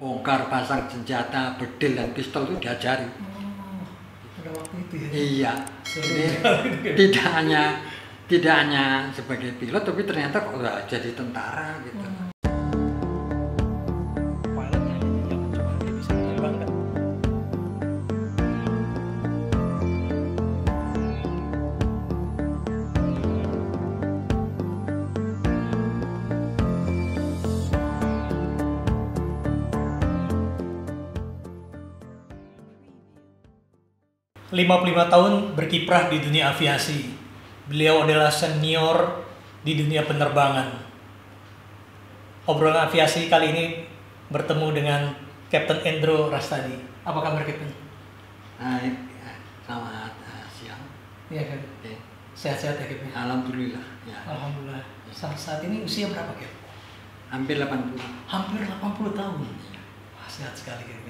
bongkar pasang senjata, bedil dan pistol itu diajari. Pada waktu itu ya. Iya. Jadi tidak hanya sebagai pilot, tapi ternyata kok udah jadi tentara gitu. Pilot yang coba dia bisa menerbangkan. Lima 55 tahun berkiprah di dunia aviasi. Beliau adalah senior di dunia penerbangan. Obrolan aviasi kali ini bertemu dengan Kapten Endro Rastadi. Apa kabar, Kapten? Hai, selamat siang. Iya, kan? Oke. Sehat-sehat ya, Kapten? Alhamdulillah. Ya. Alhamdulillah. Saat ini usia berapa, Kap? Hampir 80. Hampir 80 tahun. Wah, sehat sekali, Kap.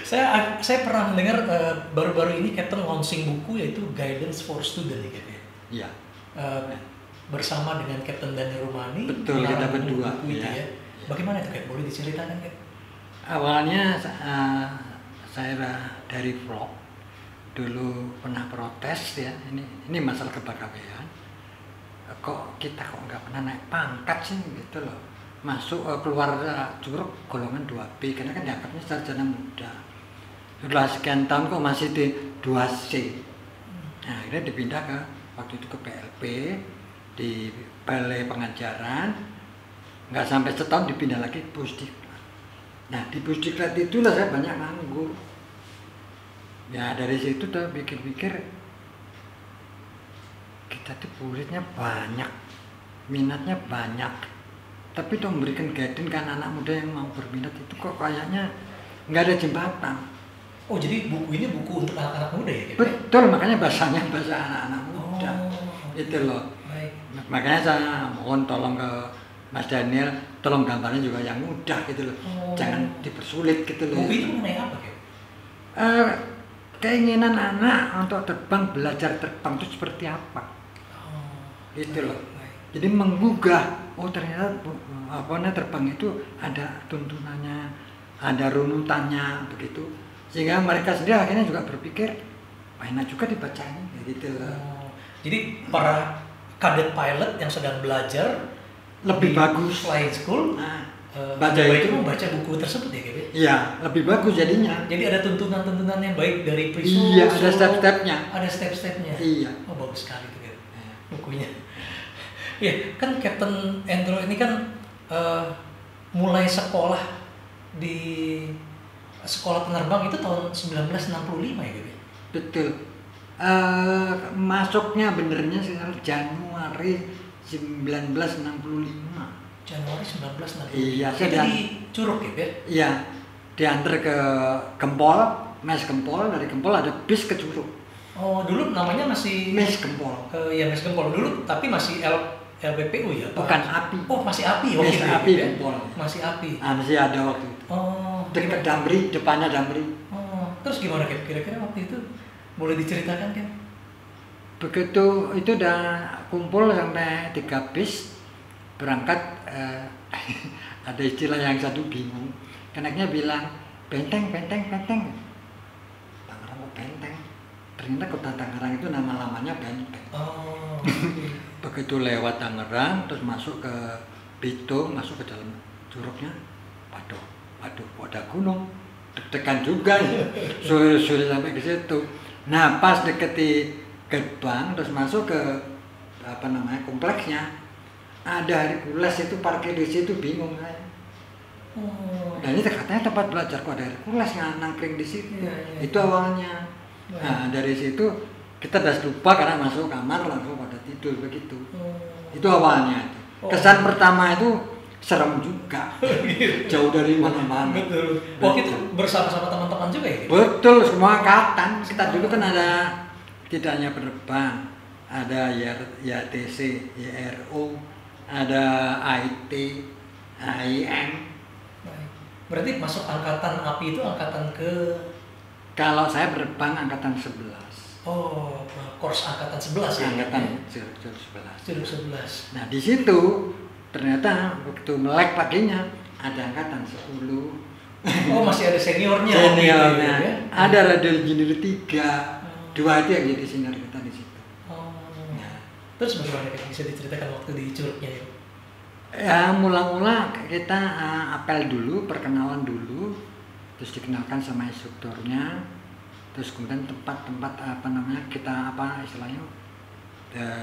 Saya pernah mendengar baru-baru ini Kapten launching buku yaitu Guidance for Student ya, Kap. Iya. Bersama dengan Kapten Dani Rumani. Betul, kita berdua. Buku itu Ya. ya. Bagaimana itu, Kap? Boleh diceritakan, Kap? Awalnya saya dari vlog dulu pernah protes ya, ini masalah kepegawaian. Kok kita nggak pernah naik pangkat sih gitu loh. Masuk keluar Curug golongan 2B karena kan dianggapnya sarjana muda. Sudah sekian tahun kok masih di 2C. Nah, akhirnya dipindah ke waktu itu ke PLP di Balai Pengajaran. Nggak sampai setahun dipindah lagi Pusdiklat. Nah, di Pusdiklat itulah saya banyak nganggur. Ya dari situ tuh pikir-pikir kita tuh muridnya banyak, minatnya banyak. Tapi tuh memberikan guidance kan anak muda yang mau berminat itu kok kayaknya nggak ada jembatan. Oh, jadi buku ini buku untuk anak-anak muda ya, Kap? Betul, makanya bahasanya bahasa anak-anak muda. Itu loh. Baik. Makanya saya mohon tolong ke Mas Daniel, tolong gambarnya juga yang mudah gitu loh. Jangan dipersulit gitu loh. Buku itu mengenai apa, Kap? Keinginan anak untuk terbang, belajar terbang itu seperti apa? Gitu loh. Jadi menggugah, oh ternyata terbang itu ada tuntunannya, ada runutannya begitu. Sehingga mereka sendiri akhirnya juga berpikir, enak juga dibacanya, gitu loh. Jadi para kadet pilot yang sedang belajar lebih bagus flying school, baca itu membaca buku tersebut ya, Kap? Iya, lebih bagus jadinya. Jadi ada tuntunan-tuntunan yang baik dari Priso. Iya, ada step-stepnya. Ada step-stepnya. Iya. Oh, bagus sekali tuh, Kap. Bukunya. Ya, kan Kapten Endro ini kan mulai sekolah di sekolah penerbang itu tahun 1965 ya, Kap? Betul. Masuknya benernya sekitar Januari 1965. Januari 1965. Iya, itu di Curug ya? Iya, diantar ke Gempol, Mes Gempol, dari Gempol ada bis ke Curug. Oh, dulu namanya masih Mes Gempol. Ya, Mes Gempol dulu, tapi masih LPPU ya? Bukan API. Oh, masih API. Mes API ya? Gempol. Masih API. Masih ada waktu itu. Oh. Dekat Damri, depannya Damri. Oh, terus gimana, Kap? Kira-kira waktu itu boleh diceritakan, Kap? Begitu itu udah kumpul sampai 3 bis berangkat, ada istilah yang satu bingung. Kenaknya bilang benteng. Tangerang kok benteng? Ternyata kota Tangerang itu nama lamanya Benteng. Oh. Begitu lewat Tangerang terus masuk ke Bitung, masuk ke dalam Curugnya, waduh, ada gunung, deg-degan juga ya. Sudah sampai ke situ. Nah pas deketi gerbang terus masuk ke kompleksnya, ada Hercules itu parkir di situ, bingung saya. Oh. Dan ini katanya tempat belajar, kok ada Hercules nangkring di situ. Iya. Itu awalnya. Nah dari situ kita udah lupa karena masuk kamar langsung pada tidur begitu. Itu awalnya. Kesan pertama itu serem juga. Jauh dari mana-mana. Betul. Waktu itu bersama-sama teman-teman juga ya? Betul, semua angkatan. Kita dulu kan ada tidak hanya penerbang, ada YTC, YRO, ada IT, AIM. Berarti masuk angkatan API itu angkatan ke? Kalau saya penerbang angkatan 11. Oh, course angkatan 11 ya? Angkatan 11. Curug 11. Nah di situ ternyata waktu melek paginya ada angkatan 10. Oh, masih ada seniornya. Seniornya. Ya? Ada radio engineer 3. 2 itu yang jadi senior kita di situ. Oh. Nah, Terus bagaimana bisa diceritakan waktu di Curugnya itu? ya mula-mula kita apel dulu, perkenalan dulu, terus dikenalkan sama instrukturnya, terus kemudian tempat-tempat kita istilahnya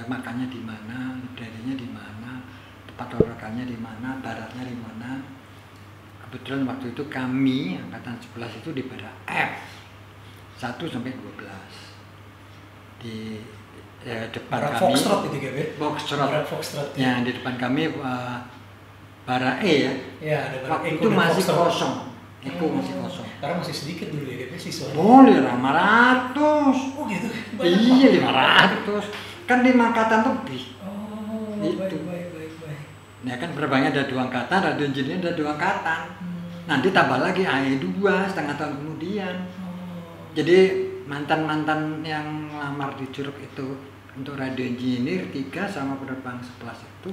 makannya di mana, darinya di mana, tempat olahraganya di mana, baratnya di mana. Kebetulan waktu itu kami angkatan 11 itu di barat F 1 sampai 12 di depan Barak kami. Foxtrot itu ya, Foxtrot. Foxtrot. Ya, di depan kami bara E ya. Ya, ada Barak Waktu Eko itu dan masih Foxtrot. kosong. Eko masih kosong. Karena masih sedikit dulu ya, siswanya. Boleh 500. Oh gitu. Iya 500. Kan 5 angkatan lebih. Oh, Itu. baik. Ya kan berbanding ada 2 angkatan, radio engineer ada 2 angkatan. Nanti tambah lagi AE2 setengah tahun kemudian. Jadi mantan-mantan yang lamar di Curug itu untuk radio engineer 3 sama penerbang 11 itu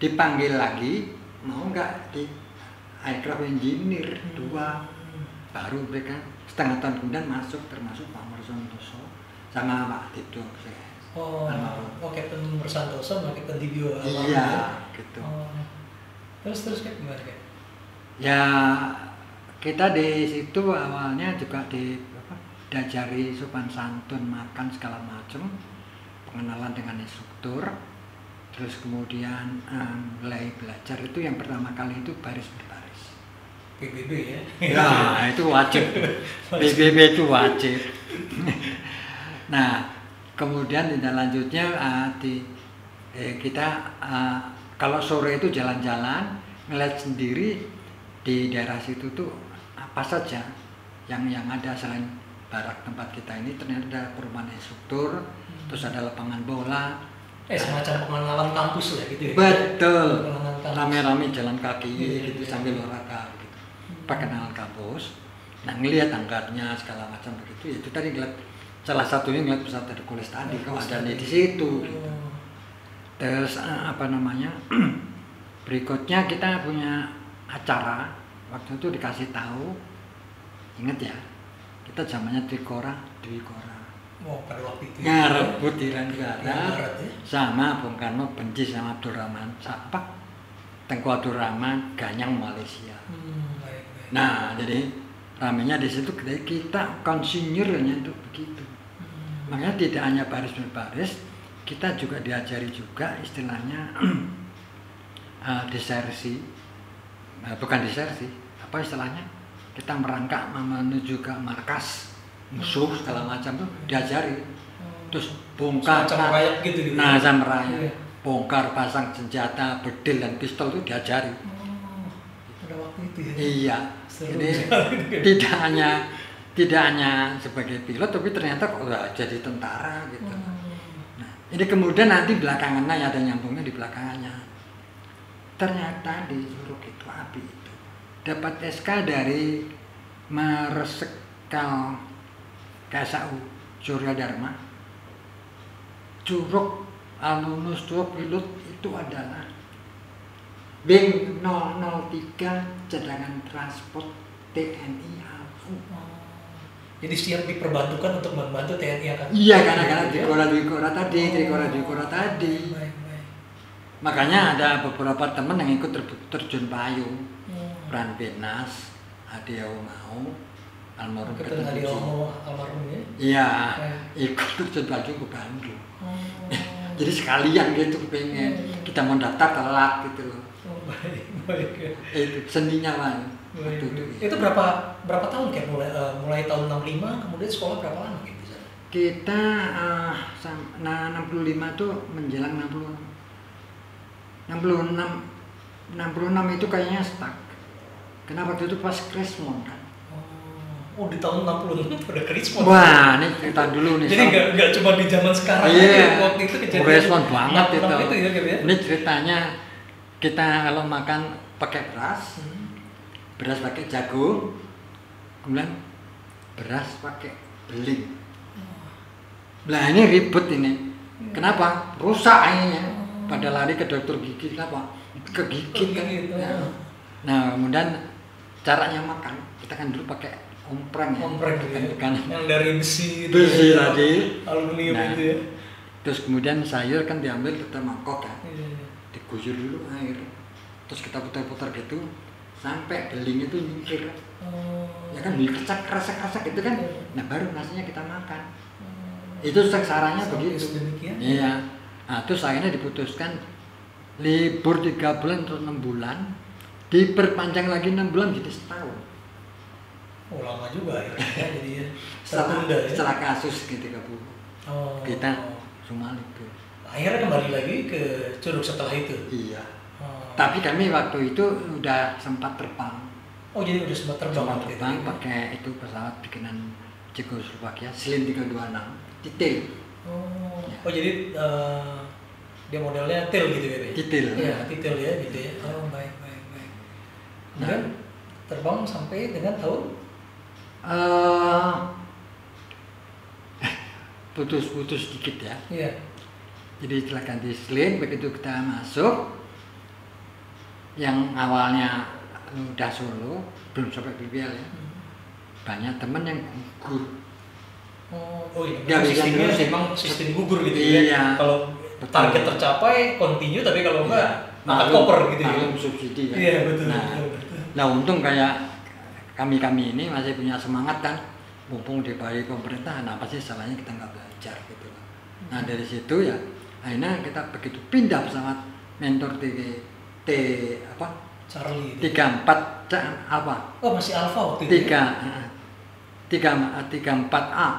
dipanggil lagi, mau nggak di aircraft engineer 2. Baru mereka setengah tahun kemudian masuk, termasuk Pak Mersantoso sama Pak Tito. Oh, Kapten Mersantoso sama Kapten Dibio. Iya, gitu. Terus kayak gimana kayak? Ya kita di situ awalnya juga diajari sopan santun, makan segala macam, pengenalan dengan instruktur, terus kemudian mulai belajar itu yang pertama kali itu baris berbaris. PBB ya? Ya itu wajib, PBB itu wajib. Nah kemudian tindak lanjutnya kita kalau sore itu jalan-jalan ngeliat sendiri di daerah situ tuh apa saja yang ada selain barak tempat kita ini. Ternyata ada perumahan instruktur, terus ada lapangan bola, semacam pengenalan kampus lah gitu ya? Betul, rame-rame jalan kaki gitu sambil olahraga gitu, perkenalan kampus. Nah ngelihat angkatnya segala macam begitu, itu tadi ngeliat salah satunya ngeliat pesawat Hercules tadi kalau ada di situ gitu. Terus berikutnya kita punya acara, waktu itu dikasih tahu, inget ya, kita zamannya Dwikora. Oh, pada waktu itu. Ngarebut Dirgantara ya? sama Bung Karno benci sama Abdurrahman, Tengku Abdurrahman Ganyang Malaysia. Baik. Nah, jadi ramenya di situ kita konsinyurnya itu begitu. Makanya tidak hanya baris berbaris, kita juga diajari juga istilahnya desersi. Bukan desersi, apa istilahnya? Kita merangkak menuju ke markas musuh segala macam tuh diajari. Terus bongkar gitu. Nah, samurai. Bongkar pasang senjata, bedil dan pistol itu diajari. Pada waktu itu ya. Iya. Jadi tidak hanya sebagai pilot, tapi ternyata kok jadi tentara gitu. Nah, ini kemudian nanti belakangannya ada nyambungnya di belakangnya. Ternyata di Curug itu api itu dapat SK dari Marsekal KSAU Surya Dharma. Curug alumnus Curug pilot itu adalah Wing 003 cadangan transport TNI AU. Jadi siap diperbantukan untuk membantu TNI akan. Iya, karena Dwikora tadi. Baik. Makanya ada beberapa teman yang ikut terjun payung. Pran Benas, Adiau Mau, almarhum Kapten Adiau almarhum ya? Iya, ikut terjun payung ke Bandung. Jadi sekalian gitu pengen kita mau daftar telat gitu loh. Baik. Itu seninya lah. Itu berapa tahun kayak mulai tahun 65 kemudian sekolah berapa lama kayak bisa? Kita 65 tuh menjelang 66 itu kayaknya stuck. Kenapa waktu itu pas Krismon kan? Oh di tahun 66 udah Krismon. Wah, ini cerita dulu nih. Jadi nggak cuma di zaman sekarang iya, waktu itu kejadian Krismon banget itu. Ya, gitu ya? Ini ceritanya kita kalau makan pakai beras pakai jagung, kemudian beras pakai beling. Nah ini ribet ini. Kenapa? Rusak akhirnya. Pada lari ke dokter gigi, kenapa? kegigit kan. Kegigit, Nah, kemudian caranya makan kita kan dulu pakai ompreng ya. Ompreng gitu ya. Kan. Yang dari besi Tadi. aluminium Nah, itu ya. Terus kemudian sayur kan diambil kita mangkok ya. Iya. Diguyur dulu air. Terus kita putar-putar gitu sampai beling itu nyingkir. Ya kan kerasa gitu kan. Nah, baru nasinya kita makan. Itu sarannya begitu. Iya. Nah, terus akhirnya diputuskan libur 3 bulan atau 6 bulan, diperpanjang lagi 6 bulan jadi setahun. Oh, lama juga ya. Jadi ya. Setelah kasus gitu Bu. Kita cuma itu. Akhirnya kembali lagi ke Curug setelah itu. Iya. Tapi kami waktu itu udah sempat terbang. Oh, jadi udah sempat terbang. Pakai itu pesawat bikinan Cekoslovakia, Slim 326, detail. Oh, jadi dia modelnya tail gitu ya? Detail. Iya, detail ya gitu ya. Oh, baik. Kemudian terbang sampai dengan tahun? Putus-putus dikit ya. Iya. Jadi setelah ganti Slim, begitu kita masuk, yang awalnya udah Solo, belum sampai BBL ya, banyak temen yang gugur. Oh iya, sistemnya memang sistem gugur gitu iya, ya. Kalau target tercapai, continue, tapi kalau enggak, angkat koper gitu ya. Subsidi ya. Iya, betul. Nah, untung kayak kami ini masih punya semangat kan, mumpung diberi pemerintah, nah pasti salahnya kita nggak belajar gitu. Nah, dari situ ya, akhirnya kita begitu pindah pesawat Mentor Charlie 34 apa? Oh, masih Alpha waktu itu. 34A.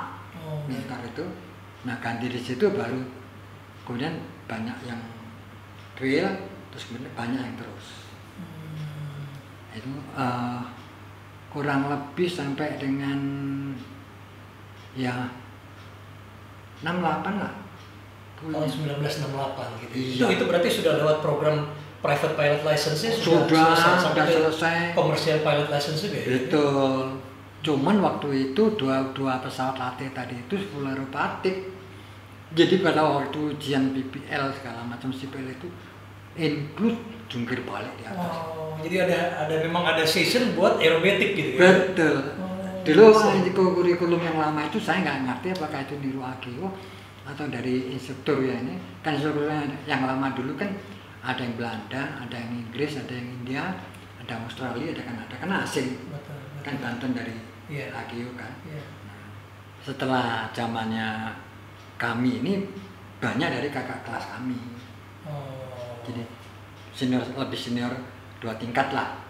Mentor itu. Nah, ganti di situ baru kemudian banyak yang trail, terus kemudian banyak yang terus. Itu kurang lebih sampai dengan ya 68 lah. Tahun 1968 gitu. Iya. Itu berarti sudah lewat program private pilot license-nya sudah selesai. Commercial pilot license juga ya. Betul. Cuman waktu itu dua pesawat latih tadi itu full aerobatik. Jadi pada waktu ujian PPL segala macam sipil itu include jungkir balik di atas. Oh, jadi ada memang ada session buat aerobatik gitu ya. Betul. Dulu di kurikulum yang lama itu saya nggak ngerti apakah itu niru AGO atau dari instruktur ya ini. Kan instruktur yang lama dulu kan ada yang Belanda, ada yang Inggris, ada yang India, ada Australia, ada Kanada, kan asing. Betul. Kan Banten dari AGO kan. Nah, setelah zamannya kami ini banyak dari kakak kelas kami. Jadi lebih senior 2 tingkat lah.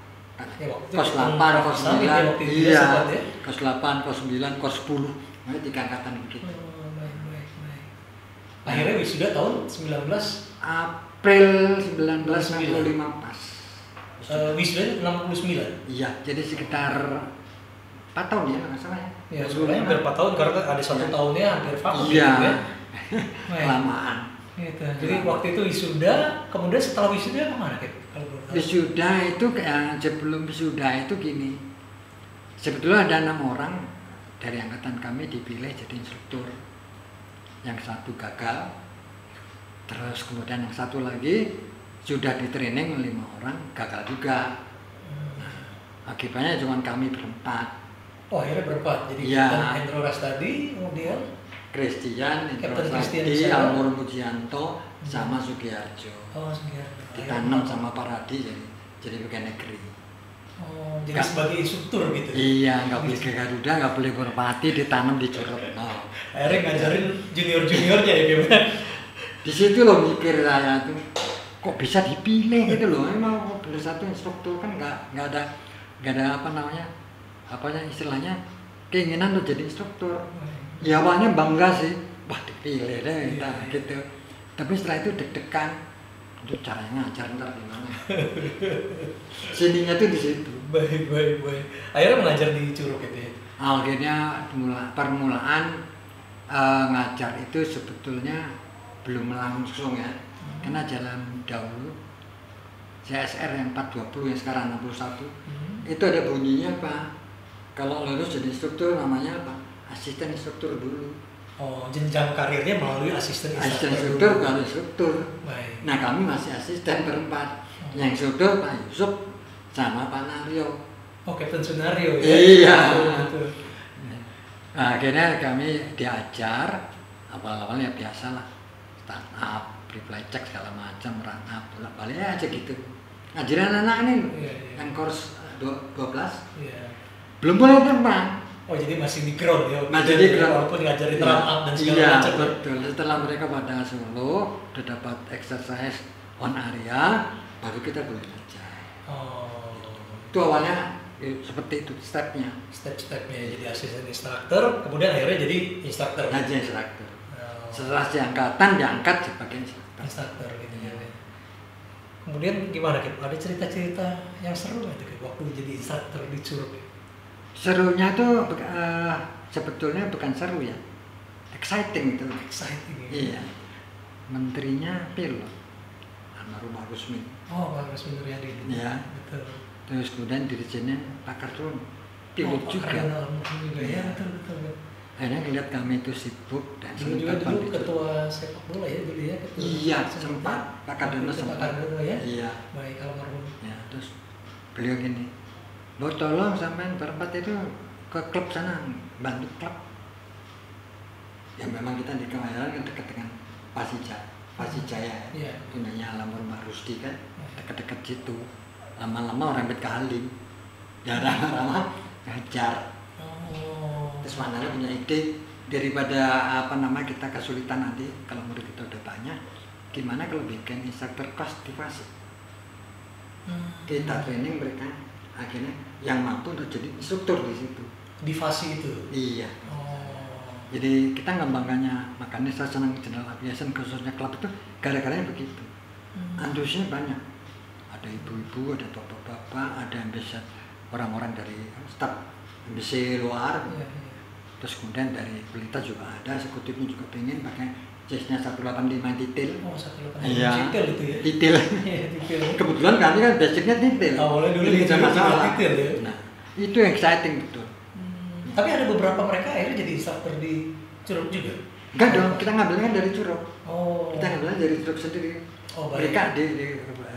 Kos 8, kos 9, iya, kos 8, kos 9, kos 10, ada 3 angkatan begitu. Baik. Akhirnya wisuda tahun 19 April 1965 pas. Wisuda 69? Iya, jadi sekitar 4 tahun ya, nggak salah ya. Ya, sebenarnya hampir 4 tahun karena ada 1 tahunnya hampir vakum iya. Gitu ya. Kelamaan. Gitu. Jadi waktu itu wisuda, kemudian setelah wisuda kemana Kip? Wisuda itu sebelum wisuda itu gini. Sebetulnya ada 6 orang dari angkatan kami dipilih jadi instruktur. Yang 1 gagal. Terus kemudian yang 1 lagi sudah di training 5 orang gagal juga. Akibatnya cuma kami berempat. Oh, akhirnya berempat. Jadi Hendro Rastadi, kemudian Christian, Amur Mujianto, sama Sugiharjo. Oh, Sugiharjo. Ditanam sama Pak Radi jadi pegawai negeri. Oh, jadi sebagai instruktur gitu. Iya, nggak boleh ke Garuda, nggak boleh Merpati, ditanam di Curug. Nah, akhirnya ngajarin junior-juniornya ya gimana? Di situ loh mikir saya tuh, kok bisa dipilih gitu loh. Emang bener satu instruktur kan nggak ada istilahnya keinginan untuk jadi instruktur. Ya awalnya bangga sih, wah dipilih deh, gitu. Tapi setelah itu deg-degan, itu caranya ngajar ntar gimana? Sininya tuh di situ. Baik. Akhirnya mengajar di Curug gitu ya? Akhirnya permulaan ngajar itu sebetulnya belum langsung ya, karena jalan dahulu CSR yang 420 yang sekarang 61 itu ada bunyinya Pak. Kalau lulus jadi instruktur namanya apa? Asisten instruktur dulu. Oh, jenjang karirnya melalui asisten instruktur kalau instruktur. Baik. Nah kami masih asisten berempat. Yang instruktur Pak Yusuf sama Pak Naryo. Oh, Kapten Sunario ya? Iya. Betul. Nah, akhirnya kami diajar awal-awal ya biasa lah, startup, reply check segala macam, run up, balik aja gitu. Ngajarin anak ini Iya. yang course 12 Iya. belum boleh terbang. Oh, jadi masih di ground ya? Masih di ground. Walaupun ngajarin Iya. run up dan segala Iya, macam. betul. Setelah mereka pada Solo udah dapat exercise on area, baru kita boleh ngajar. Oh. Itu awalnya seperti itu stepnya. Step-stepnya jadi asisten instruktur, kemudian akhirnya jadi instruktur. Ngajar instruktur. Oh. Setelah diangkatan diangkat sebagai instruktur. Instruktur gitu ya. Kemudian gimana Kip? Ada cerita-cerita yang seru nggak tuh Kip, waktu jadi instruktur di Curug? Serunya tuh sebetulnya bukan seru ya, exciting itu. Exciting ya? Iya, menterinya pilot, almarhum Pak Rusmin. Oh, Pak Rusmin Nuryadi. Iya. Betul. Terus kemudian dirjennya Pak Kardun, pilot juga. Juga ya, betul. Akhirnya ngeliat kami itu sibuk dan Dulu juga terbang dulu di ketua sepak bola ya dulu ya? Ketua Iya, sempat. Pak Kardono Pak sempat. Kardono ya? Iya. Baik, almarhum. Ya, terus beliau gini, mau tolong sampean berempat itu ke klub sana, bantu klub. Ya memang kita di Kemayoran kan dekat dengan Pasijaya. Iya. Punyanya almarhum Pak Rusdi kan, dekat-dekat situ. Lama-lama orang rempet ke Halim. Ya lama-lama ngajar. Oh. Terus Manala punya ide daripada kita kesulitan nanti kalau murid kita udah banyak, gimana kalau bikin instruktur kelas di fase? Kita training mereka akhirnya yang mampu untuk jadi instruktur di situ. Di fase itu. Iya. Oh. Jadi kita ngembangkannya, makanya saya senang General Aviation khususnya klub itu gara-garanya begitu. Antusiasnya banyak. Ada ibu-ibu, ada bapak-bapak, ada yang bisa orang-orang dari staf MBC luar. Iya. Terus kemudian dari Pelita juga ada, eksekutifnya juga pengen pakai jas-nya 185 detail. Oh, 185 Iya. detail itu ya? Detail. Iya, detail. Kebetulan kami kan basicnya detail. Awalnya dulu Jadi gitu nggak masalah. detail ya? Nah, itu yang exciting betul. Tapi ada beberapa mereka akhirnya jadi instruktur di Curug juga? Enggak dong, kita ngambilnya kan dari Curug. Oh. Kita ngambilnya dari Curug sendiri. Oh, baik. Mereka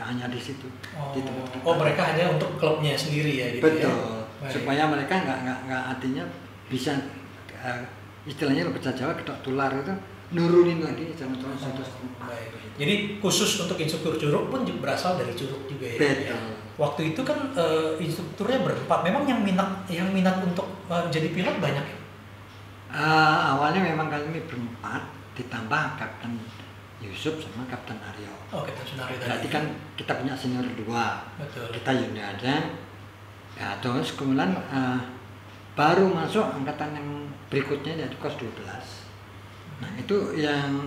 hanya di situ. Di tempat-tempat. Oh, mereka hanya untuk klubnya sendiri ya gitu Betul. ya? Baik. Supaya mereka nggak artinya bisa istilahnya bahasa Jawa kedok tular itu nurunin lagi jangan terus Baik. Jadi khusus untuk instruktur Curug pun berasal dari Curug juga ya? Betul. Waktu itu kan instrukturnya berempat. Memang yang minat untuk jadi pilot banyak ya? Awalnya memang kami berempat ditambah Kapten Yusuf sama Kapten Aryo. Oh, Kapten Sunario tadi. Berarti kan kita punya senior 2. Betul. Kita Yuni ada. Ya, terus kemudian baru masuk angkatan yang berikutnya yaitu kelas 12. Nah, itu yang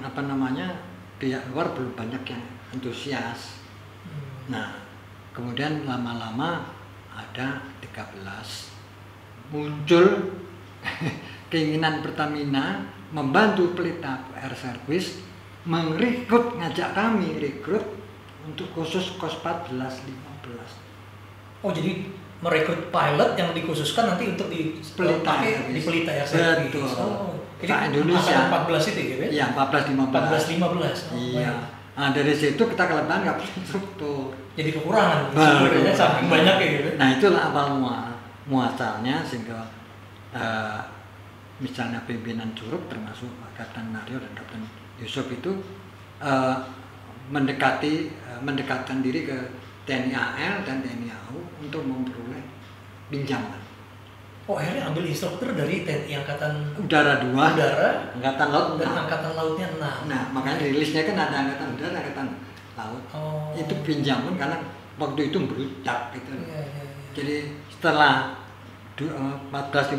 pihak luar belum banyak yang antusias. Nah, kemudian lama-lama ada 13 muncul keinginan Pertamina membantu Pelita Air Service ngajak kami rekrut untuk khusus kos 14-15. Oh, jadi merekrut pilot yang dikhususkan nanti untuk di Pelita Air Service. Betul. Oh, jadi Indonesia. 14 itu gitu ya? Iya, 14-15. 14-15. Oh, Iya. Nah, dari situ kita kelebihan nggak punya instruktur. Jadi kekurangan. Baru. Sebenarnya saking banyak ya gitu. Nah, itulah awal muasalnya sehingga misalnya pimpinan Curug termasuk Kapten Naryo dan Kapten Yusuf itu mendekatkan diri ke TNI AL dan TNI AU untuk memperoleh pinjaman. Oh, akhirnya ambil instruktur dari TNI Angkatan Udara 2, Angkatan Laut dan 6. Angkatan Lautnya 6. Nah, makanya rilisnya kan ada Angkatan Udara, Angkatan Laut. Oh. Itu pinjaman karena waktu itu berudak gitu. Iya. Jadi setelah 14-15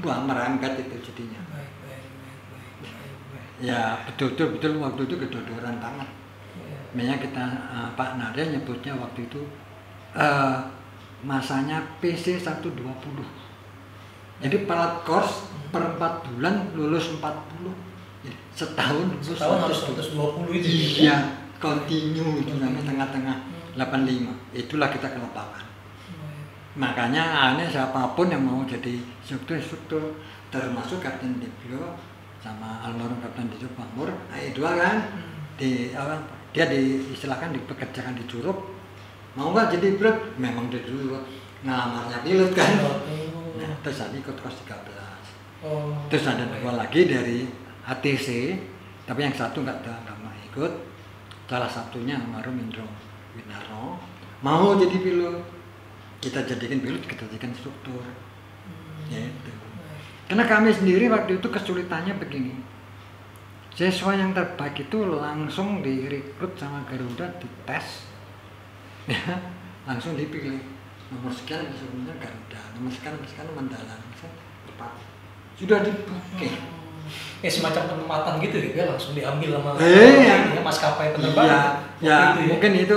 merangkat itu jadinya. Baik. Ya betul waktu itu kedodoran banget. Iya. Makanya kita Pak Nadia nyebutnya waktu itu masanya PC 120. Jadi pilot course per 4 bulan lulus 40. Jadi setahun lulus harus 120 itu. Iya, continue itu sampai tengah-tengah 85. Itulah kita kelepakan. Makanya aneh siapapun yang mau jadi instruktur termasuk Kapten Diblo sama almarhum Kapten Diblo Makmur, dua kan dia diistilahkan dipekerjakan di Curug mau nggak jadi pilot? Memang dia dulu ngelamarnya pilot kan. Oh. Nah, terus saya ikut kelas 13. Oh. Terus ada 2 lagi dari ATC, tapi yang satu nggak mau ikut. Salah satunya almarhum Indro Winarno mau jadi pilot. Kita jadikan pilot, kita jadikan instruktur. Gitu. Karena kami sendiri waktu itu kesulitannya begini. Siswa yang terbaik itu langsung direkrut sama Garuda, dites, ya, langsung dipilih. Nomor sekian sebenarnya Garuda, nomor sekian Mandala, tepat. Sudah dipakai. Semacam penempatan gitu ya, langsung diambil sama maskapai Iya, penerbangan. ya, mungkin itu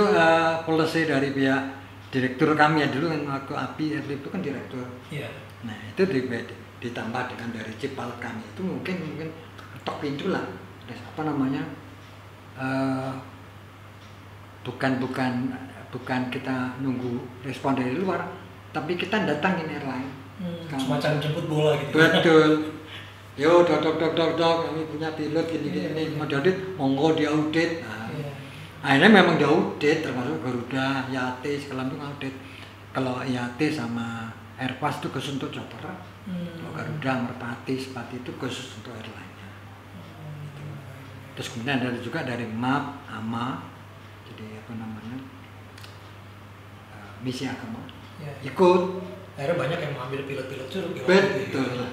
policy dari pihak direktur kami ya dulu kan waktu API itu kan direktur. Iya. Nah itu ditambah dengan dari Cipal kami itu mungkin ketok pintu lah. Apa namanya? Bukan kita nunggu respon dari luar, tapi kita datangin airline. Semacam jemput bola gitu. Betul. Yo dok kami punya pilot gini mau diaudit, monggo diaudit. Nah, akhirnya memang diaudit termasuk Garuda, Yate segala itu ngaudit. Kalau Yate sama Airbus itu khusus untuk chopper. Kalau Garuda, Merpati, Sepati itu khusus untuk airline-nya. Terus kemudian ada juga dari MAP, AMA, jadi apa namanya misi agama, ikut. Akhirnya banyak yang mengambil pilot-pilot curug. Betul.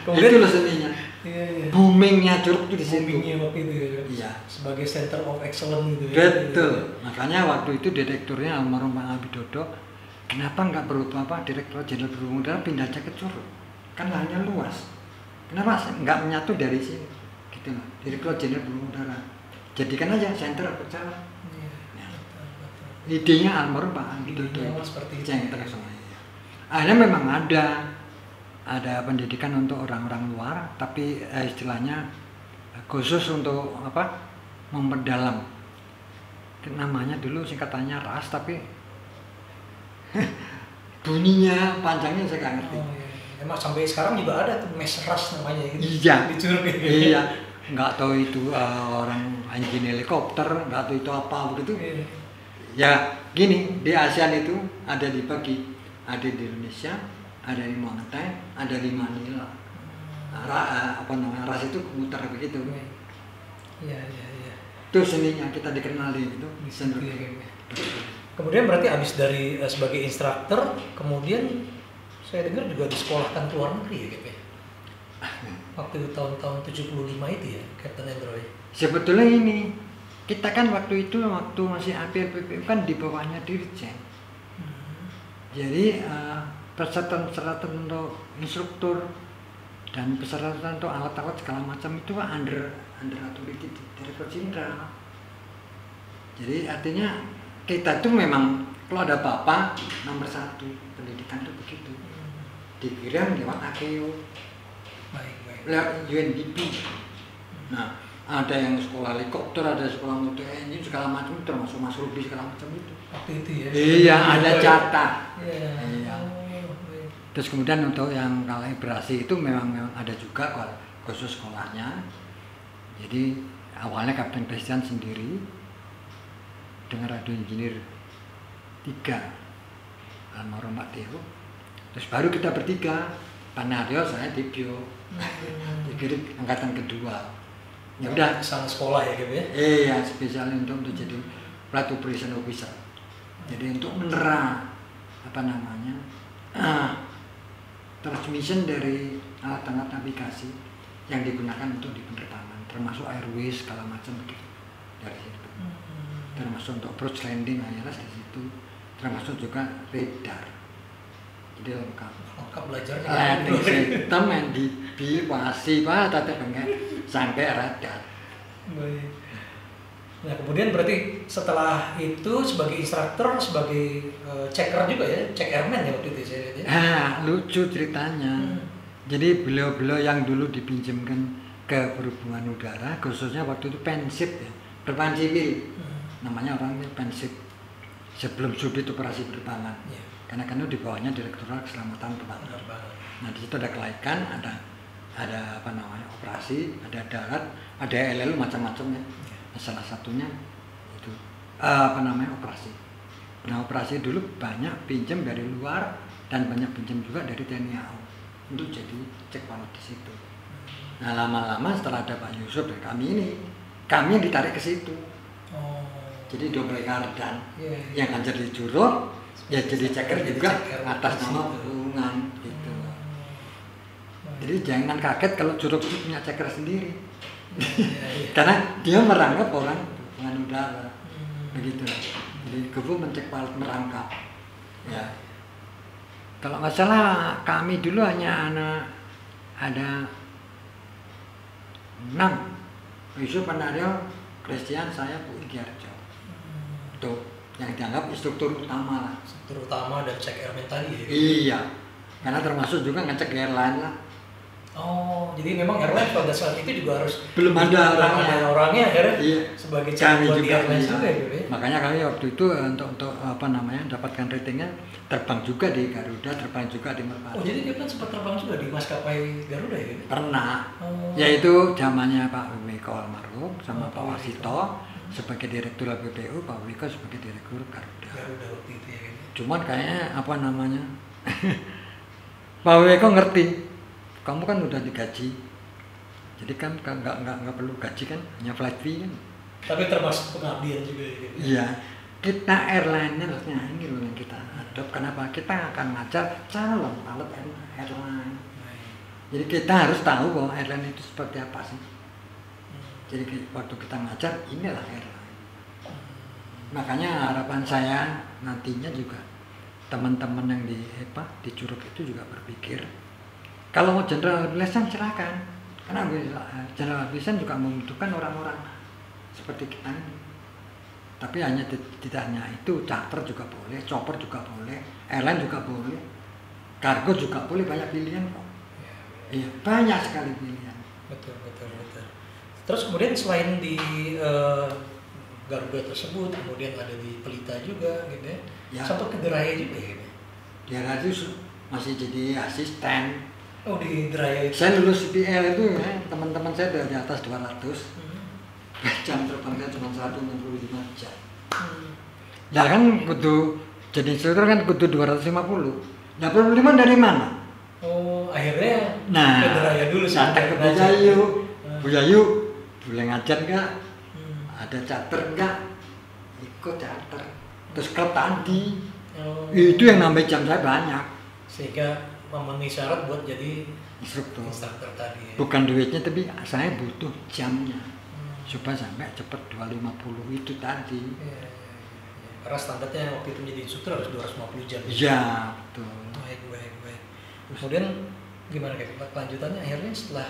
Kemudian itu loh seninya. Iya. Boomingnya curug itu di situ. Boomingnya waktu itu ya. Iya. Sebagai center of excellence gitu. Betul. Makanya waktu itu direkturnya almarhum Pak Abidodo, kenapa nggak Direktur Jenderal Perhubungan Udara pindah aja ke Curug? Kan lahannya luas. Kenapa nggak menyatu dari sini? Gitu loh. Direktur Jenderal Perhubungan Udara. Jadikan aja center of excellence. Nah, idenya almarhum Pak Abidodo. Center semua. Akhirnya memang ada pendidikan untuk orang-orang luar, tapi istilahnya khusus untuk apa? Memperdalam. Namanya dulu singkatannya RAS, tapi bunyinya panjangnya saya nggak ngerti. Emang sampai sekarang juga ada tuh mes RAS namanya gitu. Iya. Di Curug. Iya. Nggak tahu itu orang engine helikopter, nggak tahu itu apa begitu. Ya gini, di ASEAN itu ada dibagi, ada di Indonesia, ada di Mountain, ada di Manila. RAS itu muter begitu. Iya. Itu seninya kita dikenali gitu. Kemudian berarti abis dari sebagai instruktur, kemudian saya dengar juga disekolahkan ke luar negeri ya gitu ya? Waktu itu tahun-tahun 75 itu ya, Captain Android. Sebetulnya ini, kita kan waktu itu masih APLPP kan di bawahnya Dirjen. Jadi persyaratan untuk instruktur dan persyaratan untuk alat-alat segala macam itu under authority Direktur Jenderal. Jadi artinya kita itu memang kalau ada apa-apa nomor 1 pendidikan itu begitu. Dikirim lewat AKEO, lewat UNDP. Nah, ada yang sekolah helikopter, ada sekolah motor engine segala macam, termasuk Mas Ruby segala macam itu. Waktu itu ya. Iya, ada jatah. Iya. Terus kemudian untuk yang kalibrasi itu memang ada juga khusus sekolahnya. Jadi awalnya Kapten Christian sendiri dengan radio engineer 3 almarhum Pak Teo. Terus baru kita bertiga, Pak Naryo, saya Tibio. Jadi angkatan kedua. Ya udah sana sekolah ya gitu ya. Iya, spesial untuk jadi flight operation officer. Jadi untuk menerang apa namanya? Transmission dari alat-alat navigasi yang digunakan untuk di penerbangan, termasuk airways segala macam begitu dari situ. Termasuk untuk approach landing ILS di situ, termasuk juga radar. Jadi lengkap belajar landing system, NDB, WASI, tata bengek sampai radar. Baik. Nah kemudian berarti setelah itu sebagai instruktur, sebagai checker juga ya, check airman ya waktu itu saya lihat ya. Lucu ceritanya. Jadi beliau-beliau yang dulu dipinjamkan ke perhubungan udara, khususnya waktu itu pensip ya, penerbangan sipil. Namanya orangnya pensip. Sebelum subdit operasi penerbangan. Karena kan itu di bawahnya Direktorat Keselamatan Penerbangan. Nah di situ ada kelaikan, ada apa namanya operasi, ada darat, ada LLU macam-macam ya. Salah satunya itu apa namanya operasi. Nah operasi dulu banyak pinjam dari luar dan banyak pinjam juga dari TNI AU untuk jadi cek paut di situ. Nah lama-lama setelah ada Pak Yusuf dan kami yang ditarik ke situ. Jadi double kardan, yang kan jadi juruk, ya jadi ceker juga atas nama hubungan gitu. Jadi jangan kaget kalau juruk itu punya ceker sendiri, karena dia merangkap orang hubungan udara, begitu. Jadi Gebu mencek paut merangkap. Ya. Kalau nggak salah kami dulu hanya ada 6, Yusuf, Panario, Christian, saya, Bu Igiarjo. Tuh, yang dianggap instruktur utama lah. Instruktur utama dan cek airman tadi ya? Iya, karena termasuk juga ngecek airline lah. Oh, jadi memang airline pada saat itu juga harus belum ada orangnya akhirnya iya. Sebagai cek buat juga, airline iya. juga gitu ya? Makanya kami waktu itu untuk apa namanya dapatkan ratingnya, terbang juga di Garuda, terbang juga di Merpati. Oh, jadi dia kan sempat terbang juga di maskapai Garuda ya? Pernah, yaitu zamannya Pak Wiko almarhum sama Pak Wasito sebagai direktur BPU, Pak Wiko sebagai direktur Garuda. Garuda waktu itu ya. Cuman kayaknya apa namanya Pak Wiko ngerti, kamu kan udah digaji, jadi kan nggak perlu gaji kan, hanya flight fee kan. Tapi termasuk pengabdian juga ya. Iya, kita airline-nya ini loh yang kita adopt. Kenapa? Kita akan ngajar calon pilot airline. Jadi kita harus tahu bahwa airline itu seperti apa sih. Jadi waktu kita ngajar, inilah airline. Makanya harapan saya nantinya juga teman-teman yang di Curug itu juga berpikir kalau mau general aviation silakan, karena general aviation juga membutuhkan orang-orang seperti kita ini. Tapi tidak hanya itu, charter juga boleh, chopper juga boleh, airline juga boleh, kargo juga boleh, banyak pilihan kok. Iya, banyak sekali pilihan. Betul. Terus kemudian selain di Garuda tersebut, kemudian ada di Pelita juga gitu ya. Sampai ke Geraya juga ya. Di Geraya itu masih jadi asisten. Oh, di Geraya itu. Saya lulus CPL itu ya, teman-teman saya udah di atas 200. Jam terbang saya cuma 165 jam. Nah kan kudu jadi instruktur kan kudu 250. 85 dari mana? Oh, akhirnya ke Geraya dulu sih. Datang ke Bu Yayu, boleh ngajar enggak? Ada charter enggak? Ikut charter. Terus klub tadi. Itu yang nambah jam saya banyak. Sehingga memenuhi syarat buat jadi instruktur tadi ya. Bukan duitnya, tapi saya butuh jamnya supaya sampai cepat 250 itu tadi. Ya. Karena standarnya waktu itu menjadi instruktur harus 250 jam. Iya, betul. Baik. Kemudian gimana kayak kelanjutannya akhirnya setelah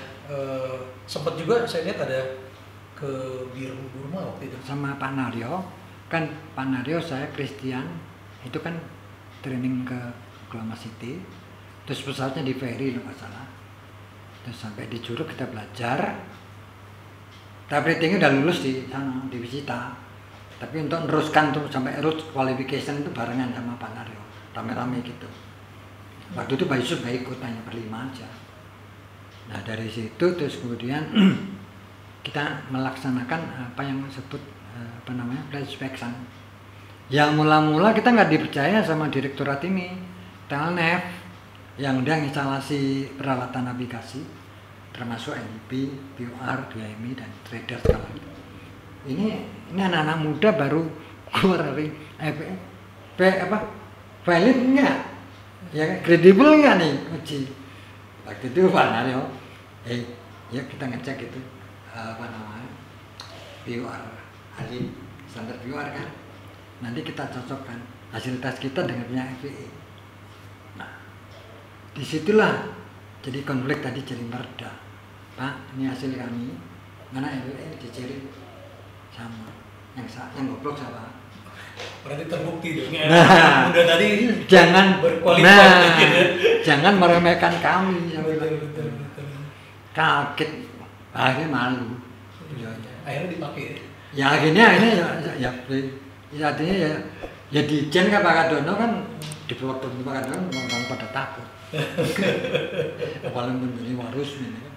sempat juga saya lihat ada ke Burma waktu itu sama Pak Naryo. Kan Pak Naryo, saya Christian itu kan training ke Oklahoma City. Terus pesawatnya di ferry nggak salah. Terus sampai di Curug kita belajar. Tapi ratingnya udah lulus di sana, di Wichita. Tapi untuk meneruskan tuh sampai route qualification itu barengan sama Pak Naryo, rame-rame gitu. Waktu itu Pak Yusuf gak ikut, hanya berlima aja. Nah dari situ terus kemudian kita melaksanakan apa yang disebut flight inspection. Yang mula-mula kita nggak dipercaya sama direktorat ini, TLNF, yang udah instalasi peralatan navigasi termasuk NIP, POR, DMI dan trader sekali. Ini anak-anak muda baru keluar dari valid enggak? Ya kredibel enggak nih uji? Waktu itu Pak Naryo, ya kita ngecek itu POR, ahli standar POR kan. Nanti kita cocokkan hasil tes kita dengan punya FAA. Nah, disitulah jadi konflik tadi jadi mereda. Pak, ini hasil kami, mana FAA dicari sama yang goblok sama. Berarti terbukti dong ya. Nah, udah tadi jangan berkualitas. Jangan meremehkan kami. Betul. Kaget, akhirnya malu. Akhirnya dipakai. Ya akhirnya ini artinya ya di Jen kan Pak Kadono kan di Pak Kadono orang pada takut. Apalagi menjadi warus ini kan.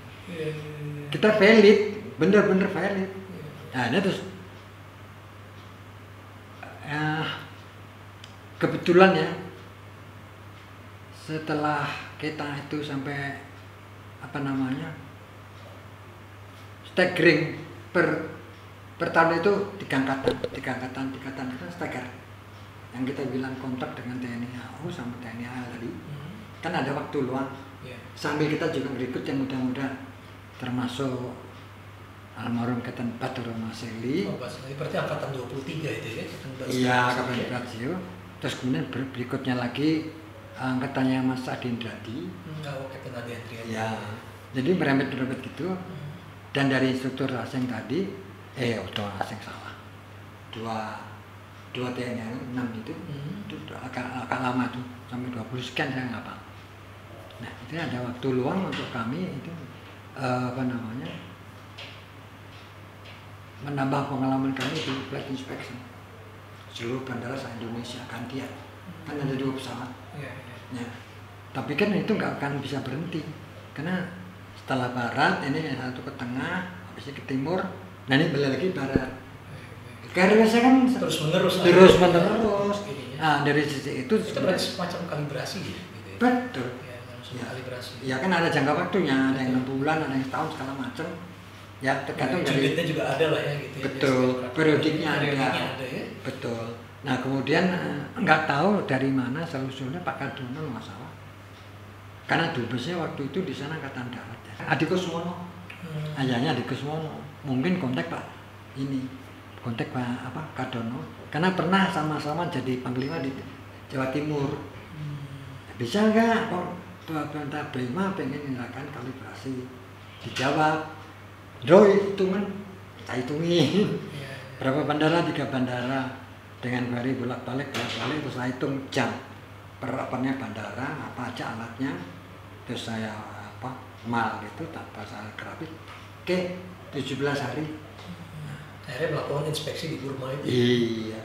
Kita valid, bener-bener valid. Nah ini terus kebetulan ya, setelah kita itu sampai staggering per tahun itu tiga angkatan kita stagger. Yang kita bilang kontak dengan TNI AU sama TNI AL tadi, kan ada waktu luang. Sambil kita juga berikut yang muda-muda, termasuk almarhum Kapten Badro Maseli. Berarti angkatan 23 itu ya? Iya, Kapten Badro. Terus kemudian berikutnya lagi angkatannya Mas Adi Indradi. Kapten Adi Indradi. Ya, jadi merembet-merembet gitu. Dan dari instruktur asing tadi, asing salah. Dua TNI 6 itu agak lama tuh, sampai 20 sekian saya nggak paham. Nah, itu ada waktu luang untuk kami itu menambah pengalaman kami di flight inspection seluruh bandara se-Indonesia gantian. Kan ada 2 pesawat. Ya. Tapi kan itu nggak akan bisa berhenti karena setelah barat ini yang satu ke tengah, habis ke timur, nah ini balik lagi barat. Karena saya kan terus menerus. Nah, dari sisi itu berarti semacam kalibrasi ya, gitu ya? Betul. Ya, kalibrasi. Ya kan ada jangka waktunya, ada yang 6 bulan, ada yang setahun segala macam. Ya tergantung dari unitnya juga ada lah ya gitu ya. Betul, periodiknya ada. Ya. Betul. Nah, kemudian nggak tahu dari mana solusinya Pak Kardono masalah. Karena dubesnya waktu itu di sana Angkatan Darat ya. Adi Kuswono. Ayahnya Adi Kuswono. Mungkin kontak Pak Kardono. Karena pernah sama-sama jadi panglima di Jawa Timur. Bisa nggak Perintah Prima pengen melakukan kalibrasi? Dijawab, Doi hitungan, saya hitungin. Berapa bandara? 3 bandara. Dengan hari bolak-balik terus saya hitung jam perapannya bandara, apa aja alatnya, terus saya mal gitu tanpa saya grafik. Oke, 17 hari. Akhirnya melakukan inspeksi di Burma itu. Iya.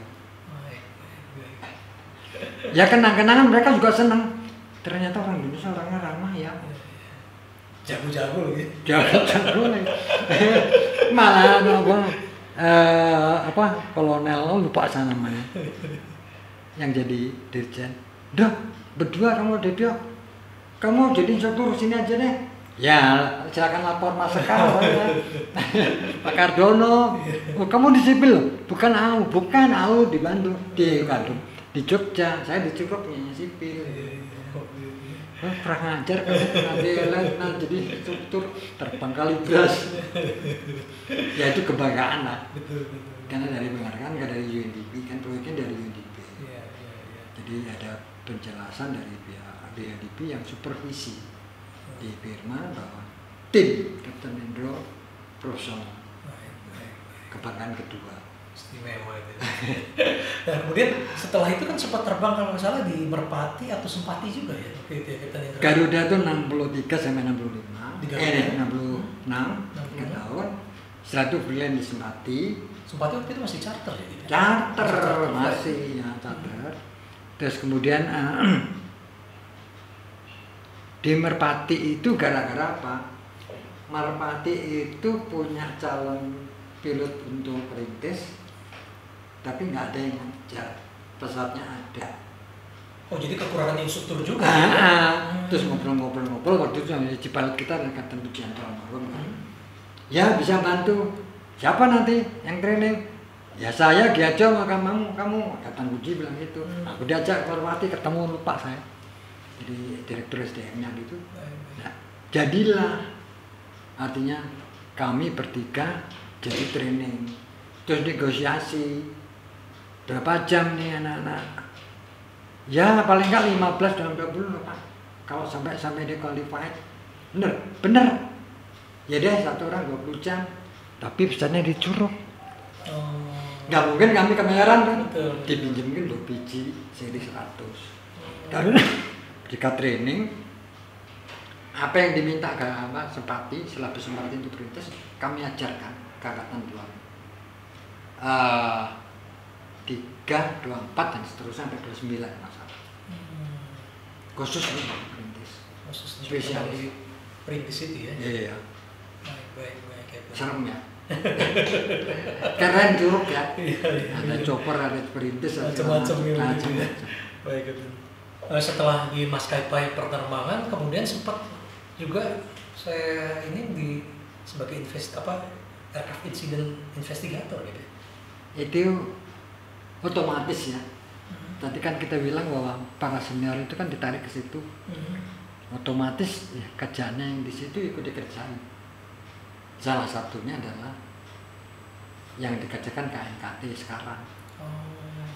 Ya kenang-kenangan mereka juga senang. Ternyata orang Indonesia orangnya ramah ya. Jago-jago gitu. Jago lagi. Malah kolonel lupa saya namanya. Yang jadi dirjen. Dah, berdua kamu Dedio. Kamu jadi instruktur sini aja deh. Ya, silakan lapor Mas Sekar. Pak Kardono. Oh, kamu di sipil? Bukan AU di Bandung, di Bandung. Di Jogja, saya di Cukupnya sipil. Kurang ajar kamu nah, jadi instruktur terbang kalibras. Ya itu kebanggaan lah. Betul. Karena dari penghargaan nggak dari UNDP, kan proyeknya dari UNDP. Jadi ada penjelasan dari pihak UNDP yang supervisi di Birma bahwa tim Kapten Endro profesional. Kebanggaan kedua. Istimewa itu. Nah, kemudian setelah itu kan sempat terbang kalau nggak salah di Merpati atau Sempati juga ya? Garuda itu 63 sampai 65. 66 3 tahun. Setelah itu freelance di Sempati. Sempati waktu itu masih charter ya? Gitu? Charter masih ya charter. Terus kemudian di Merpati itu gara-gara apa? Merpati itu punya calon pilot untuk perintis, tapi nggak ada yang ngejar, pesawatnya ada. Oh, jadi kekurangan instruktur juga? Terus ngobrol-ngobrol waktu itu sama Cipalot kita dan Kapten Pujianto almarhum. Ya bisa bantu. Siapa nanti yang training? Ya saya Giajo, maka kamu. Kapten Puji bilang gitu. Aku diajak ke Merpati, ketemu lupa saya. Jadi direktur SDM-nya gitu. Nah, jadilah artinya kami bertiga jadi training, terus negosiasi berapa jam nih anak-anak? Ya paling nggak 15 dalam 20 Pak. Kalau sampai dia qualified, bener. Ya deh satu orang 20 jam, tapi pesannya di Curug. Nggak mungkin kami kemeyaran kan? Dipinjemin 2 biji seri 100. Dan jika training, apa yang diminta ke Sempati, setelah Sempati itu perintis, kami ajarkan. Angkatan 2 3, 24 dan seterusnya sampai 29 masalah. Khusus untuk perintis. Khusus spesial perintis itu ya. Iya. Baik. Serem ya. Keren Curug ya. Iya, iya, Ada iya. chopper, ada perintis, ada Macam-macam gitu. macam-macam. Baik, Kapten. Setelah di Maskapai Penerbangan, kemudian sempat juga saya ini sebagai aircraft incident investigator gitu. Itu otomatis ya. Tadi kan kita bilang bahwa para senior itu kan ditarik ke situ. Otomatis ya, kerjaannya yang di situ ikut dikerjain. Salah satunya adalah yang dikerjakan KNKT sekarang.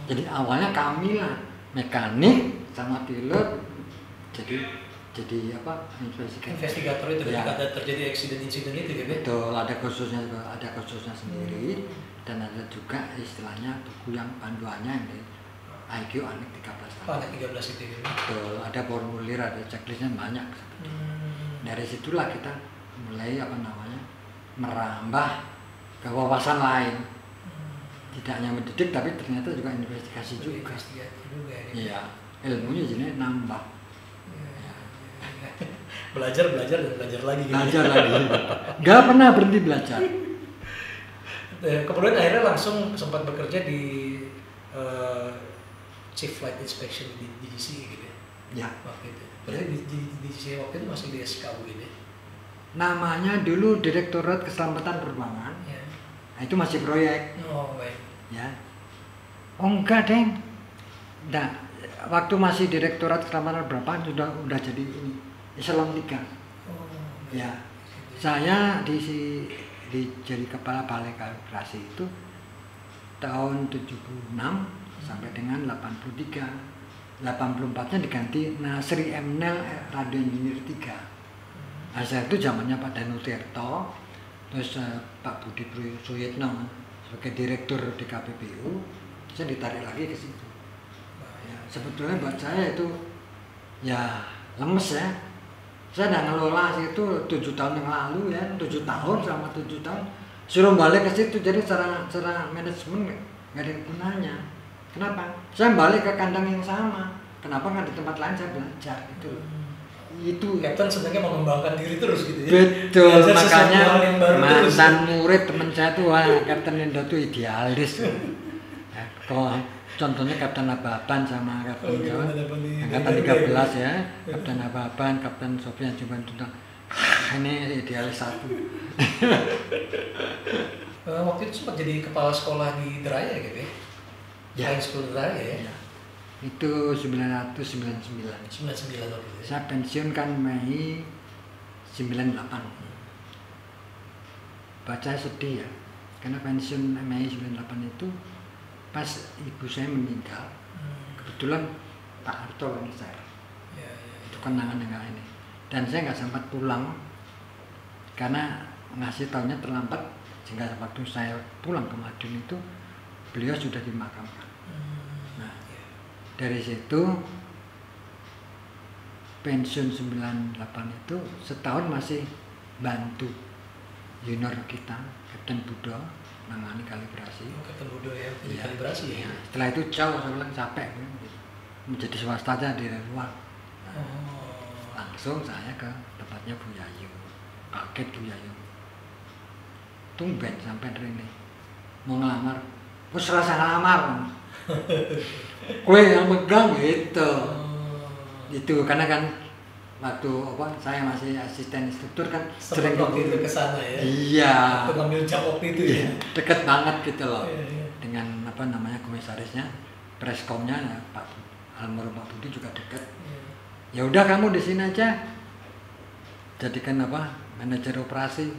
Jadi awalnya kami lah mekanik sama pilot jadi apa Investigator itu ya. ketika ada terjadi insiden itu gitu. Betul, ada khususnya sendiri dan ada juga istilahnya buku yang panduannya yang di IQ Anik 13 tahun. Anak 13 itu gitu. Betul, ada formulir, ada checklistnya banyak. Dari situlah kita mulai merambah ke wawasan lain. Tidak hanya mendidik tapi ternyata juga investigasi juga. Iya, ilmunya jadi nambah. Belajar dan belajar lagi gitu. Belajar lagi. Gak pernah berhenti belajar. Kemudian akhirnya langsung sempat bekerja di Chief Flight Inspection di DGCA gitu ya. Ya. Waktu itu. Berarti di DGCA waktu itu masih di SKU gitu ya. Namanya dulu Direktorat Keselamatan Penerbangan. Ya. Nah, itu masih proyek. Oh, baik. Ya. Oh enggak, Deng. Nah, waktu masih Direktorat Keselamatan Penerbangan udah jadi ini Eselon 3. Oh, Ya. Saya jadi kepala balai kalibrasi itu tahun 76 sampai dengan 83. 84-nya diganti Nasri Emnel Radio Engineer 3. Nah, saya itu zamannya Pak Danu Tirto, terus Pak Budi Suyitno sebagai direktur di KPPU, saya ditarik lagi ke situ. Ya, sebetulnya buat saya itu ya lemes ya. Saya udah ngelola situ 7 tahun yang lalu ya, 7 tahun selama 7 tahun suruh balik ke situ, jadi secara manajemen nggak ada gunanya. Kenapa? Saya balik ke kandang yang sama. Kenapa nggak di tempat lain saya belajar itu? Itu Kapten sebenarnya mengembangkan diri terus gitu ya. betul, Belajar sesuatu makanya hal yang baru terus. mantan murid teman saya tuh wah Kapten Indo tuh idealis. Ya, kalau contohnya Kapten Ababan sama Kapten Jawa, angkatan 13 ya, Kapten Ababan, Kapten Sofian Juban Tentang ini idealis satu. Waktu itu sempat jadi kepala sekolah di Deraya gitu ya. Ya. Flying School Deraya ya. Ya. Itu 1999. 99 waktu itu. Saya pensiun kan Mei 98. Baca sedih ya, karena pensiun Mei 98 itu pas ibu saya meninggal. Kebetulan Pak Harto kan saya. Ya, ya. Itu kenangan yang ini. Dan saya nggak sempat pulang karena ngasih tahunya terlambat, sehingga waktu saya pulang ke Madiun itu beliau sudah dimakamkan. Nah, dari situ pensiun 98 itu setahun masih bantu junior kita Kapten Budo nangani kalibrasi. Kapten Budo ya, Iya. kalibrasi ya. Iya. Setelah itu jauh saya bilang capek menjadi swasta aja di luar. Langsung saya ke tempatnya Bu Yayu. Kaget Bu Yayu. Tumben sampai Rene mau ngelamar. Terus rasa ngelamar. Kue yang megang gitu. Itu karena kan waktu saya masih asisten instruktur kan Sering waktu itu ke sana ya. Iya. Waktu ngambil cap waktu itu ya. Deket banget gitu loh. Iya. Dengan komisarisnya, preskomnya ya, Pak almarhum Pak Budi juga dekat. Ya udah kamu di sini aja. Jadikan manajer operasi.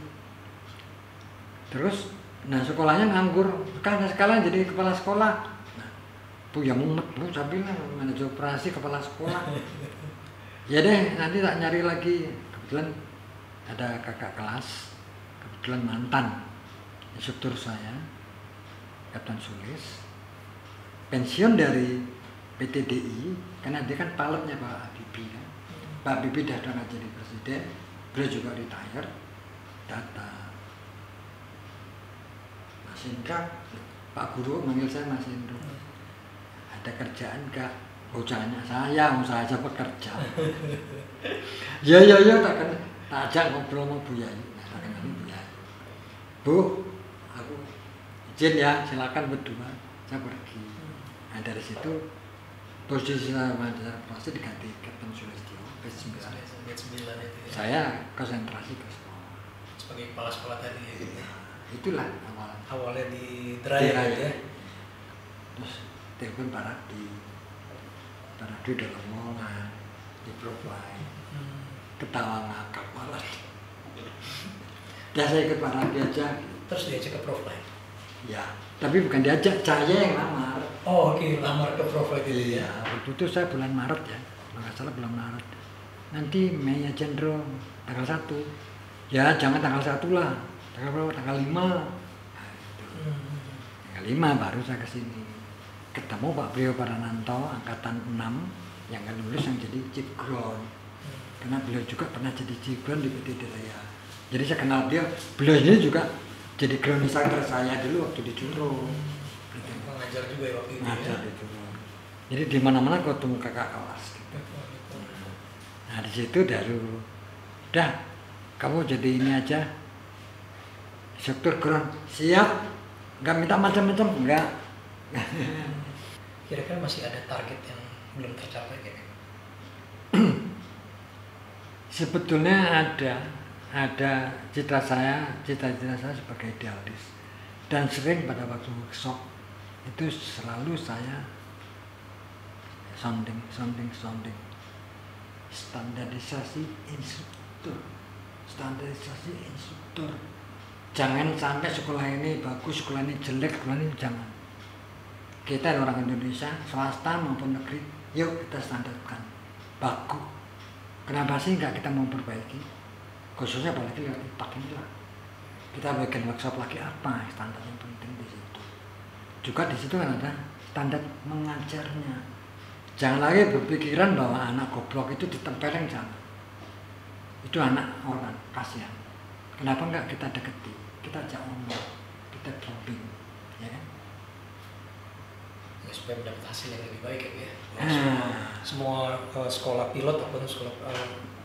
Terus sekolahnya nganggur. Sekarang jadi kepala sekolah. Bu yang mumet bu, saya bilang manajer operasi kepala sekolah. Ya deh, nanti tak nyari lagi. Kebetulan ada kakak kelas, kebetulan mantan instruktur saya, Kapten Sulis, pensiun dari PTDI, karena dia kan pilotnya Pak Habibie kan. Pak Habibie datang jadi presiden, beliau juga retire, datang. Mas Indra, Pak Guru manggil saya Mas Indra. Ada kerjaan enggak? Bocahnya saya aja bekerja. Ya tak ajak ngobrol sama Bu Yayu. Tak kenal Bu Yayu. Bu, izin ya silakan berdua, saya pergi. Nah dari situ posisi saya proses diganti Kapten Sulistyo B9. B9 itu ya. Saya konsentrasi ke sekolah Sebagai kepala sekolah tadi ya. Gitu. Itulah Awalnya di Deraya gitu ya. Terus telepon Pak Radi udah ngomongan di profile, ketawa ngakak malah. Dan saya ikut Pak Radi aja. Terus diajak ke profile. Ya, tapi bukan diajak, saya yang lamar. Oh oke, lamar ke profile gitu ya. Waktu itu saya bulan Maret ya, kalau nggak salah bulan Maret. Nanti Mei aja Ndro, tanggal 1. Ya jangan tanggal 1 lah, tanggal berapa? Tanggal 5. Nah, itu. Tanggal 5 baru saya kesini. Ketemu Pak Brio Parananto, angkatan 6, yang kan lulus yang jadi chief ground. Karena beliau juga pernah jadi chief ground di PT Deraya. Jadi saya kenal beliau ini juga jadi ground instructor saya dulu waktu di Juro. Gitu. Mengajar juga ya waktu itu. Ngajar di Juro. Jadi di mana-mana ketemu kakak kelas. Gitu. Nah di situ udah kamu jadi ini aja, instruktur ground, siap, nggak minta macam-macam, enggak. Kira-kira masih ada target yang belum tercapai kayaknya? Sebetulnya ada cita-cita saya sebagai idealis, dan sering pada waktu workshop itu selalu saya sounding standarisasi instruktur. Jangan sampai sekolah ini bagus, sekolah ini jelek, sekolah ini jangan. Kita orang Indonesia, swasta maupun negeri, yuk kita standarkan bagus. Kenapa sih nggak kita mau perbaiki? Khususnya apalagi lewat IPAK inilah. Kita bikin workshop lagi apa standar yang penting di situ. Juga di situ kan ada standar mengajarnya. Jangan lagi berpikiran bahwa anak goblok itu ditempeleng, jangan. Itu anak orang, kasihan. Kenapa enggak kita deketi, kita ajak ngomong, kita bimbing, ya kan? Ya, supaya mendapat hasil yang lebih baik ya. Semua sekolah pilot ataupun sekolah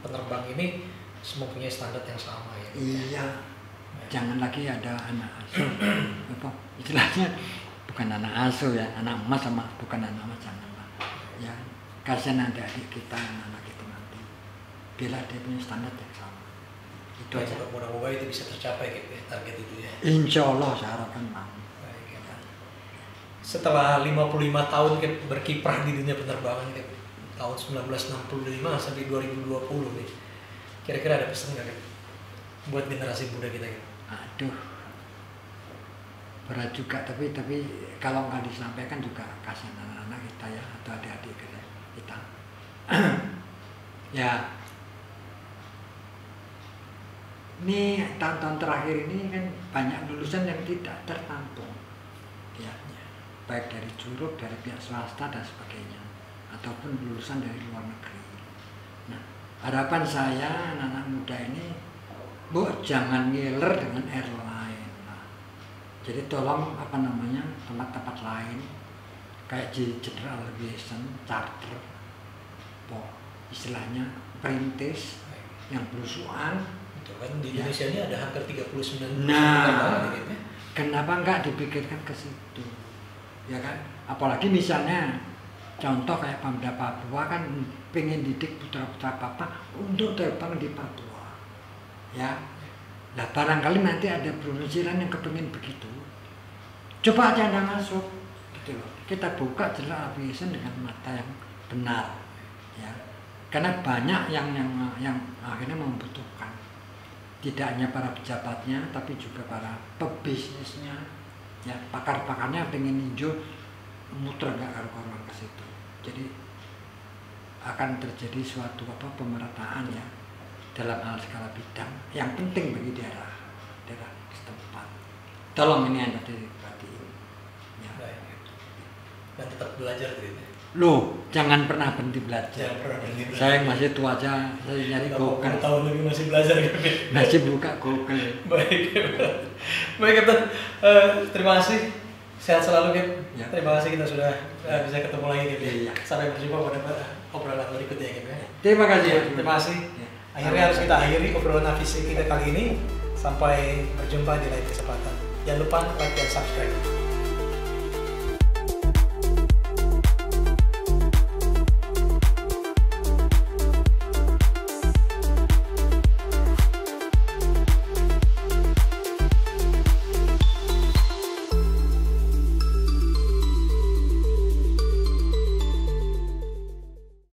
penerbang ini semua punya standar yang sama ya. Iya. Jangan lagi ada anak asuh, apa istilahnya bukan anak asuh ya, anak emas sama bukan anak emas, jangan lah. Ya, kasihan adik-adik kita, anak kita nanti. Bila dia punya standar yang sama. Itu aja. Mudah-mudahan itu bisa tercapai gitu ya, target itu ya. Insya Allah saya harapkan mau. Baik, ya. Setelah 55 tahun berkiprah di dunia penerbangan tahun 1965 sampai 2020 nih, kira-kira ada pesan nggak buat generasi muda kita? Aduh, berat juga, tapi kalau nggak disampaikan juga kasihan anak-anak kita ya, atau adik-adik kita. Ya, ini tahun-tahun terakhir ini kan banyak lulusan yang tidak tertampung, ya, baik dari Juruk, dari pihak swasta dan sebagainya, ataupun lulusan dari luar negeri. Nah, harapan saya anak-anak muda ini, Bu, jangan ngiler dengan airline. Nah, jadi tolong tempat-tempat lain kayak General Aviation, charter, istilahnya perintis yang berusuhan. Itu kan di Indonesia ini ada hampir 39 Nah, kenapa enggak dipikirkan ke situ? Ya kan? Apalagi misalnya contoh kayak Pemda Papua kan pengen didik putra-putra Papua untuk terbang di Papua. Ya, nah barangkali nanti ada perusahaan yang kepengen begitu. Coba aja Anda masuk, gitu loh. Kita buka General Aviation dengan mata yang benar, ya. Karena banyak yang akhirnya membutuhkan. Tidak hanya para pejabatnya, tapi juga para pebisnisnya, ya pakar-pakarnya pengen ninjau muter nggak karu-karuan ke situ. Jadi akan terjadi suatu pemerataan ya dalam hal segala bidang yang penting bagi daerah setempat. Tolong ini Anda diperhatiin. Ya. Dan tetap belajar gitu. Loh, jangan pernah berhenti belajar. Jangan pernah berhenti belajar. Saya masih tua aja, saya nyari Google. Tahun lagi masih belajar gitu. Masih buka Google. Baik, baik Kapten. Terima kasih. Sehat selalu Kip. Ya. Terima kasih kita sudah bisa ketemu lagi Kip. Ya. Sampai berjumpa pada obrolan berikutnya Kip. Terima kasih. Terima kasih. Ya. Akhirnya harus kita akhiri obrolan avisi kita kali ini. Sampai berjumpa di lain kesempatan. Jangan lupa like dan subscribe.